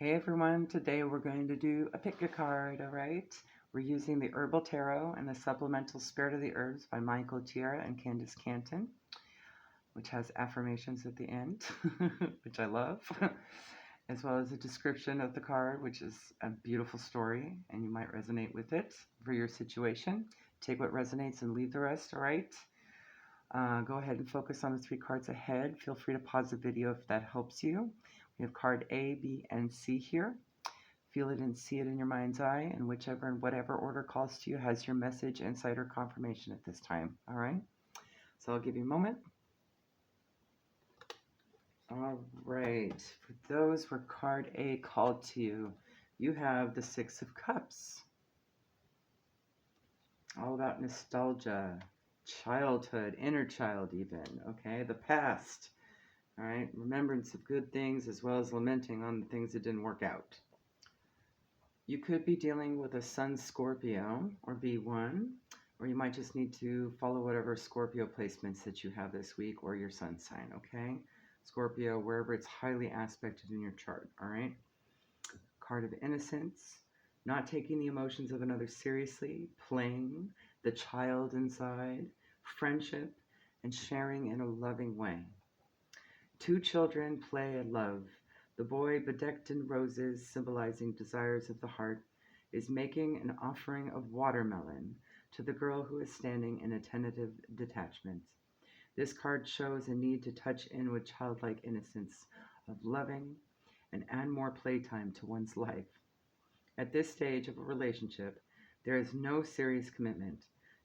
Hey everyone, today we're going to do a pick a card, all right? We're using the Herbal Tarot and the Supplemental Spirit of the Herbs by Michael Tierra and Candace Canton, which has affirmations at the end, which I love, as well as a description of the card, which is a beautiful story, and you might resonate with it for your situation. Take what resonates and leave the rest, all right? Go ahead and focus on the 3 cards ahead. Feel free to pause the video if that helps you. We have card A, B, and C here. Feel it and see it in your mind's eye, and whichever and whatever order calls to you has your message, insight, or confirmation at this time. All right? So I'll give you a moment. All right. For those where card A called to you, you have the 6 of Cups. All about nostalgia, childhood, inner child even, okay? The past. All right, remembrance of good things as well as lamenting on the things that didn't work out. You could be dealing with a Sun Scorpio or B1, or you might just need to follow whatever Scorpio placements that you have this week or your sun sign, okay? Scorpio, wherever it's highly aspected in your chart, all right? Card of Innocence, not taking the emotions of another seriously, playing, the child inside, friendship, and sharing in a loving way. 2 children play and love. The boy, bedecked in roses, symbolizing desires of the heart, is making an offering of watermelon to the girl who is standing in a tentative detachment. This card shows a need to touch in with childlike innocence of loving and add more playtime to one's life. At this stage of a relationship, there is no serious commitment.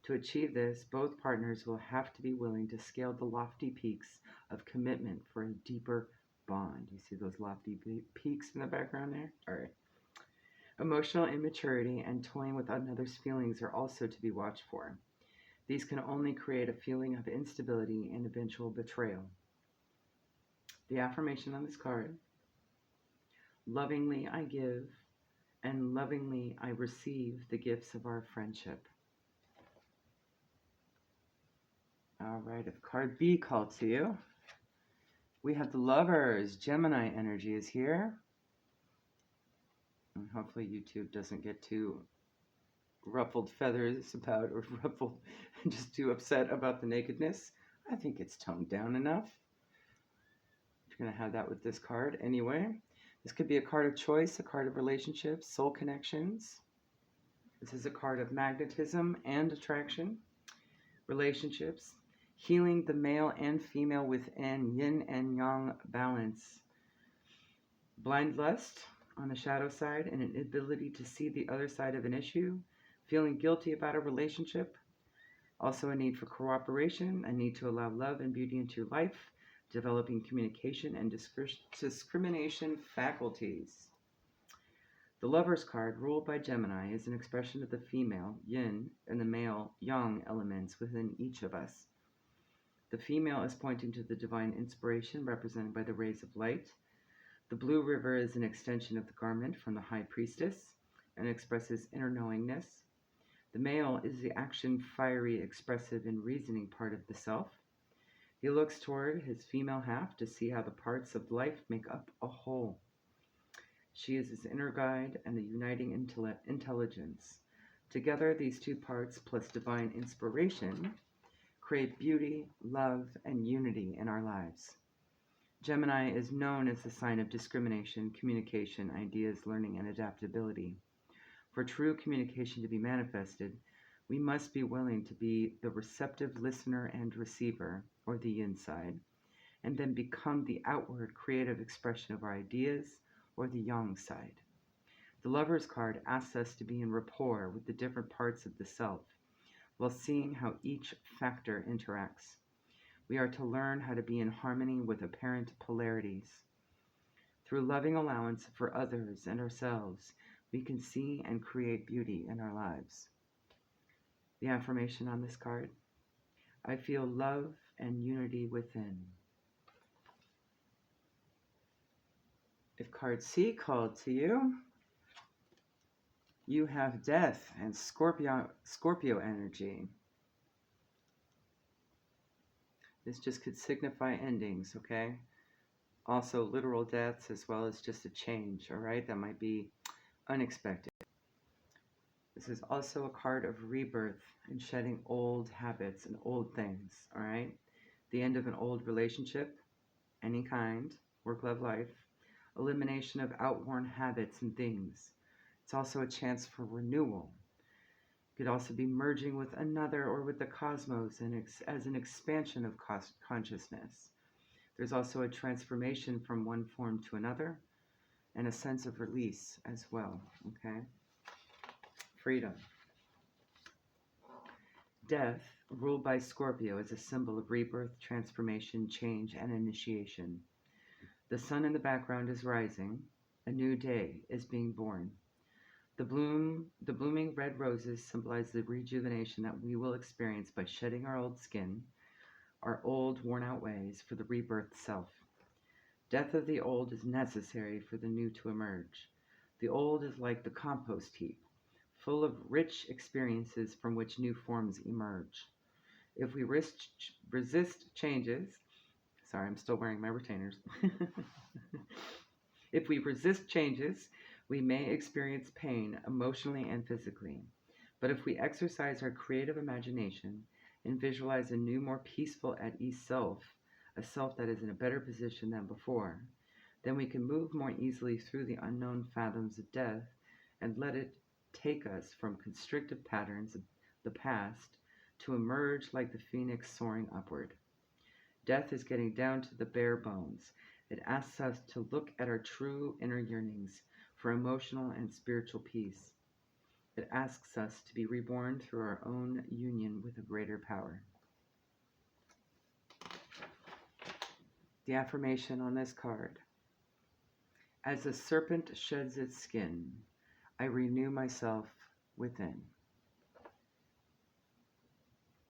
To achieve this, both partners will have to be willing to scale the lofty peaks of commitment for a deeper bond. You see those lofty peaks in the background there? All right. Emotional immaturity and toying with another's feelings are also to be watched for. These can only create a feeling of instability and eventual betrayal. The affirmation on this card: lovingly I give, and lovingly I receive the gifts of our friendship. All right, if card B called to you, we have the Lovers. Gemini energy is here. And hopefully YouTube doesn't get too ruffled feathers about, or ruffled, just too upset about the nakedness. I think it's toned down enough. You're going to have that with this card anyway. This could be a card of choice, a card of relationships, soul connections. This is a card of magnetism and attraction, relationships, healing the male and female within, yin and yang balance, blind lust on the shadow side, and an inability to see the other side of an issue, feeling guilty about a relationship, also a need for cooperation, a need to allow love and beauty into your life, developing communication and discrimination faculties. The Lover's card, ruled by Gemini, is an expression of the female, yin, and the male, yang elements within each of us. The female is pointing to the divine inspiration represented by the rays of light. The blue river is an extension of the garment from the high priestess and expresses inner knowingness. The male is the action, fiery, expressive, and reasoning part of the self. He looks toward his female half to see how the parts of life make up a whole. She is his inner guide and the uniting intelligence. Together, these 2 parts plus divine inspiration create beauty, love, and unity in our lives. Gemini is known as the sign of discrimination, communication, ideas, learning, and adaptability. For true communication to be manifested, we must be willing to be the receptive listener and receiver, or the yin side, and then become the outward creative expression of our ideas, or the yang side. The Lover's card asks us to be in rapport with the different parts of the self, while seeing how each factor interacts. We are to learn how to be in harmony with apparent polarities. Through loving allowance for others and ourselves, we can see and create beauty in our lives. The affirmation on this card: I feel love and unity within. If card C called to you, you have Death and Scorpio energy. This just could signify endings, okay? Also, literal deaths as well as just a change, all right? That might be unexpected. This is also a card of rebirth and shedding old habits and old things, all right? The end of an old relationship, any kind, work, love, life, elimination of outworn habits and things. It's also a chance for renewal. It could also be merging with another or with the cosmos and as an expansion of consciousness. There's also a transformation from one form to another and a sense of release as well, okay? Freedom. Death, ruled by Scorpio, is a symbol of rebirth, transformation, change, and initiation. The sun in the background is rising. A new day is being born. The blooming red roses symbolize the rejuvenation that we will experience by shedding our old skin, our old worn-out ways for the rebirth self. Death of the old is necessary for the new to emerge. The old is like the compost heap, full of rich experiences from which new forms emerge. If we resist changes, sorry, I'm still wearing my retainers. If we resist changes, we may experience pain emotionally and physically. But if we exercise our creative imagination and visualize a new, more peaceful, at ease self, a self that is in a better position than before, then we can move more easily through the unknown fathoms of death and let it take us from constrictive patterns of the past to emerge like the phoenix soaring upward. Death is getting down to the bare bones. It asks us to look at our true inner yearnings for emotional and spiritual peace. It asks us to be reborn through our own union with a greater power. The affirmation on this card. As a serpent sheds its skin, I renew myself within.